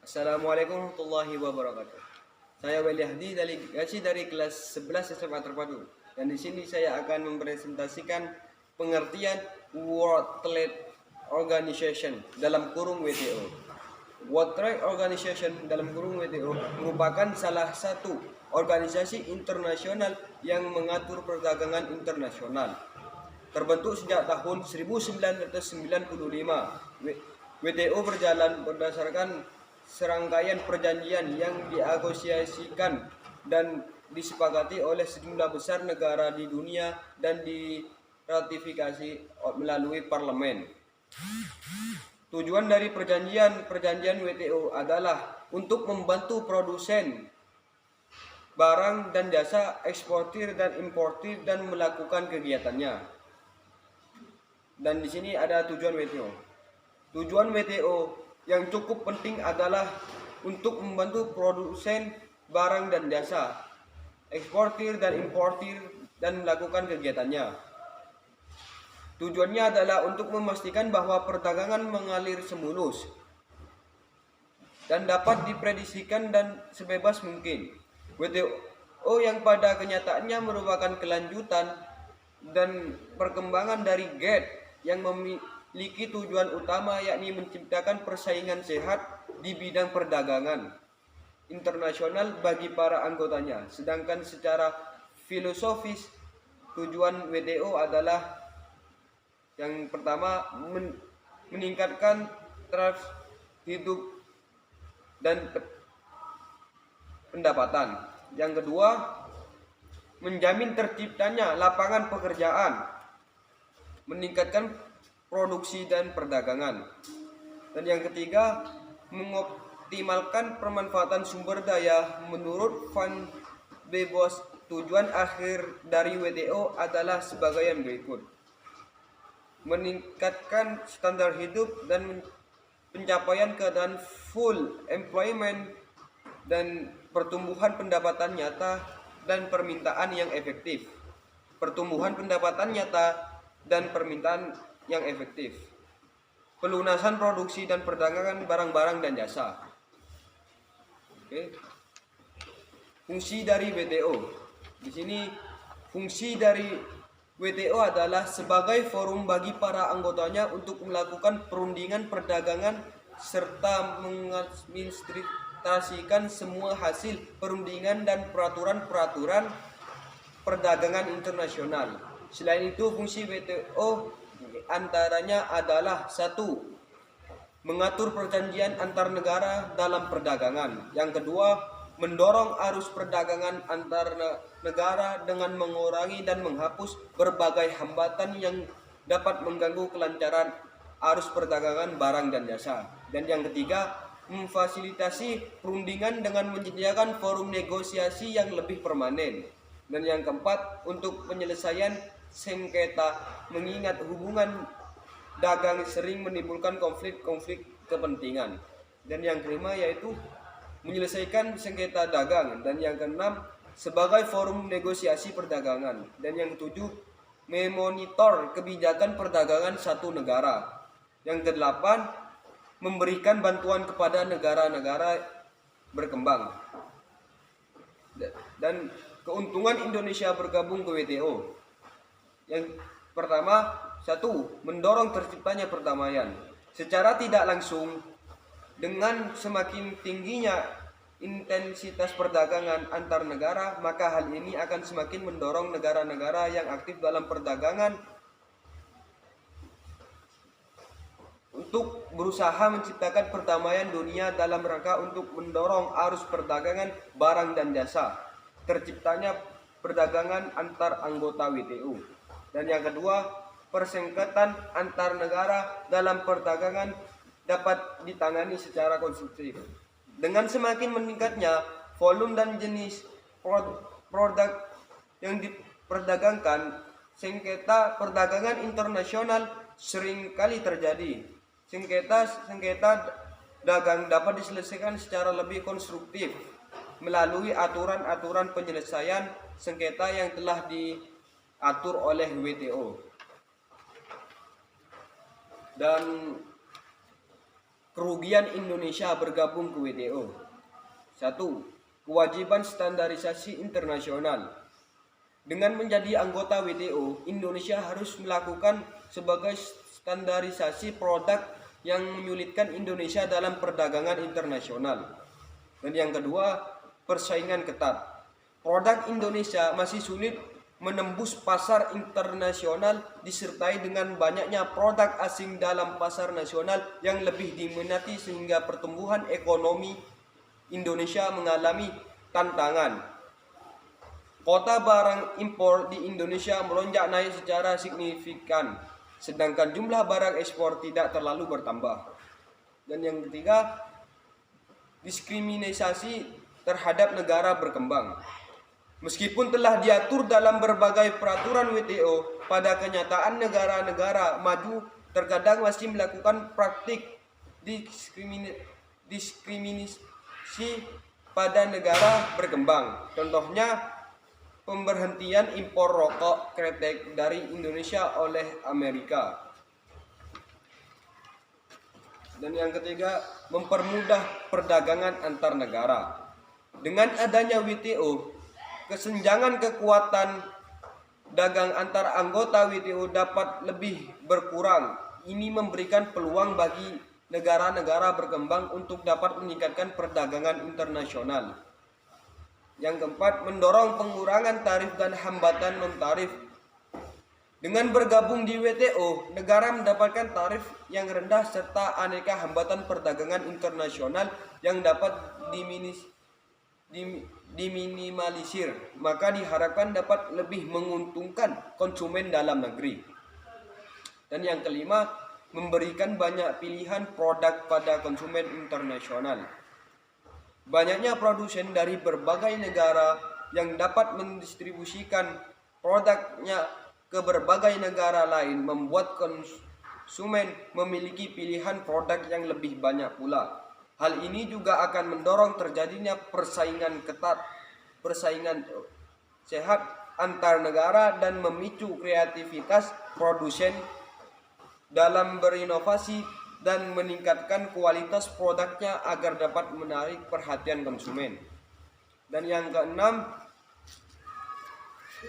Assalamualaikum warahmatullahi wabarakatuh. Saya Weli Hadi dari kelas 11 SMA Terpadu. Dan di sini saya akan mempresentasikan pengertian World Trade Organization dalam kurung WTO. World Trade Organization dalam kurung WTO merupakan salah satu organisasi internasional yang mengatur perdagangan internasional. Terbentuk sejak tahun 1995, WTO berjalan berdasarkan serangkaian perjanjian yang diasosiasikan dan disepakati oleh sejumlah besar negara di dunia dan diratifikasi melalui parlemen. Tujuan dari perjanjian WTO adalah untuk membantu produsen barang dan jasa, eksportir dan importir dan melakukan kegiatannya. Dan di sini ada tujuan WTO. Tujuan WTO yang cukup penting adalah untuk membantu produsen barang dan jasa, eksportir dan importir dan melakukan kegiatannya. Tujuannya adalah untuk memastikan bahwa perdagangan mengalir semulus dan dapat diprediksikan dan sebebas mungkin. WTO yang pada kenyataannya merupakan kelanjutan dan perkembangan dari GATT yang memiliki tujuan utama yakni menciptakan persaingan sehat di bidang perdagangan internasional bagi para anggotanya. Sedangkan secara filosofis tujuan WTO adalah yang pertama meningkatkan taraf hidup dan pendapatan. Yang kedua, menjamin terciptanya lapangan pekerjaan, meningkatkan produksi dan perdagangan. Dan yang ketiga, mengoptimalkan pemanfaatan sumber daya menurut Van Bebos. Tujuan akhir dari WTO adalah sebagai yang berikut: meningkatkan standar hidup dan pencapaian keadaan full employment dan pertumbuhan pendapatan nyata dan permintaan yang efektif. Pertumbuhan pendapatan nyata dan permintaan yang efektif. Pelunasan produksi dan perdagangan barang-barang dan jasa. Oke. Fungsi dari WTO. Di sini fungsi dari WTO adalah sebagai forum bagi para anggotanya untuk melakukan perundingan perdagangan serta mengadministrasikan semua hasil perundingan dan peraturan-peraturan perdagangan internasional. Selain itu, fungsi WTO antaranya adalah: 1. Mengatur perjanjian antar negara dalam perdagangan. Yang kedua, mendorong arus perdagangan antar negara dengan mengurangi dan menghapus berbagai hambatan yang dapat mengganggu kelancaran arus perdagangan barang dan jasa. Dan yang ketiga, memfasilitasi perundingan dengan menyediakan forum negosiasi yang lebih permanen. Dan yang keempat, untuk penyelesaian sengketa, mengingat hubungan dagang sering menimbulkan konflik-konflik kepentingan. Dan yang kelima yaitu menyelesaikan sengketa dagang. Dan yang keenam, sebagai forum negosiasi perdagangan. Dan yang ketujuh, memonitor kebijakan perdagangan satu negara. Yang kedelapan, memberikan bantuan kepada negara-negara berkembang. Dan keuntungan Indonesia bergabung ke WTO. Yang pertama, 1. Mendorong terciptanya perdamaian. Secara tidak langsung, dengan semakin tingginya intensitas perdagangan antar negara, maka hal ini akan semakin mendorong negara-negara yang aktif dalam perdagangan untuk berusaha menciptakan perdamaian dunia dalam rangka untuk mendorong arus perdagangan barang dan jasa, terciptanya perdagangan antar anggota WTO. Dan yang kedua, persengketaan antar negara dalam perdagangan dapat ditangani secara konstruktif. Dengan semakin meningkatnya volume dan jenis produk yang diperdagangkan, sengketa perdagangan internasional sering kali terjadi. Sengketa dagang dapat diselesaikan secara lebih konstruktif melalui aturan-aturan penyelesaian sengketa yang telah diatur oleh WTO. Dan kerugian Indonesia bergabung ke WTO. 1. Kewajiban standarisasi internasional. Dengan menjadi anggota WTO, Indonesia harus melakukan sebagai standarisasi produk yang menyulitkan Indonesia dalam perdagangan internasional. Dan yang kedua, persaingan ketat. Produk Indonesia masih sulit menembus pasar internasional disertai dengan banyaknya produk asing dalam pasar nasional yang lebih diminati sehingga pertumbuhan ekonomi Indonesia mengalami tantangan. Kota barang impor di Indonesia melonjak naik secara signifikan, sedangkan jumlah barang ekspor tidak terlalu bertambah. Dan yang ketiga, diskriminasi terhadap negara berkembang. Meskipun telah diatur dalam berbagai peraturan WTO, pada kenyataan negara-negara maju terkadang masih melakukan praktik diskriminasi pada negara berkembang. Contohnya, pemberhentian impor rokok kretek dari Indonesia oleh Amerika. Dan yang ketiga, mempermudah perdagangan antar negara. Dengan adanya WTO, kesenjangan kekuatan dagang antar anggota WTO dapat lebih berkurang. Ini memberikan peluang bagi negara-negara berkembang untuk dapat meningkatkan perdagangan internasional. Yang keempat, mendorong pengurangan tarif dan hambatan non-tarif. Dengan bergabung di WTO, negara mendapatkan tarif yang rendah serta aneka hambatan perdagangan internasional yang dapat diminimalisir, maka diharapkan dapat lebih menguntungkan konsumen dalam negeri. Dan yang kelima, memberikan banyak pilihan produk pada konsumen internasional. Banyaknya produsen dari berbagai negara yang dapat mendistribusikan produknya ke berbagai negara lain membuat konsumen memiliki pilihan produk yang lebih banyak pula. Hal ini juga akan mendorong terjadinya persaingan ketat, persaingan sehat antar negara dan memicu kreativitas produsen dalam berinovasi dan meningkatkan kualitas produknya agar dapat menarik perhatian konsumen. Dan yang keenam,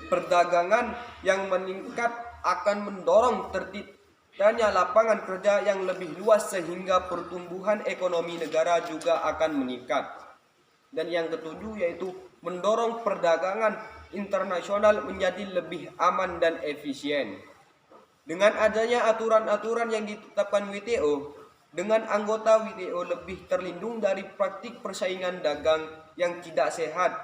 perdagangan yang meningkat akan mendorong terciptanya lapangan kerja yang lebih luas sehingga pertumbuhan ekonomi negara juga akan meningkat. Dan yang ketujuh yaitu mendorong perdagangan internasional menjadi lebih aman dan efisien. Dengan adanya aturan-aturan yang ditetapkan WTO, dengan anggota WTO lebih terlindung dari praktik persaingan dagang yang tidak sehat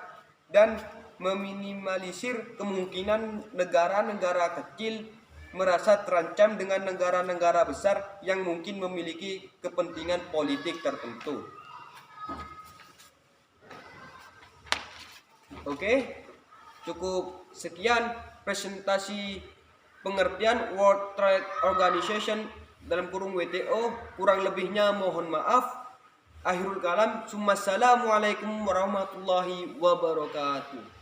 dan meminimalisir kemungkinan negara-negara kecil merasa terancam dengan negara-negara besar yang mungkin memiliki kepentingan politik tertentu. Oke, cukup sekian presentasi pengertian World Trade Organization dalam kurung WTO. Kurang lebihnya mohon maaf. Akhirul kalam. Assalamualaikum warahmatullahi wabarakatuh.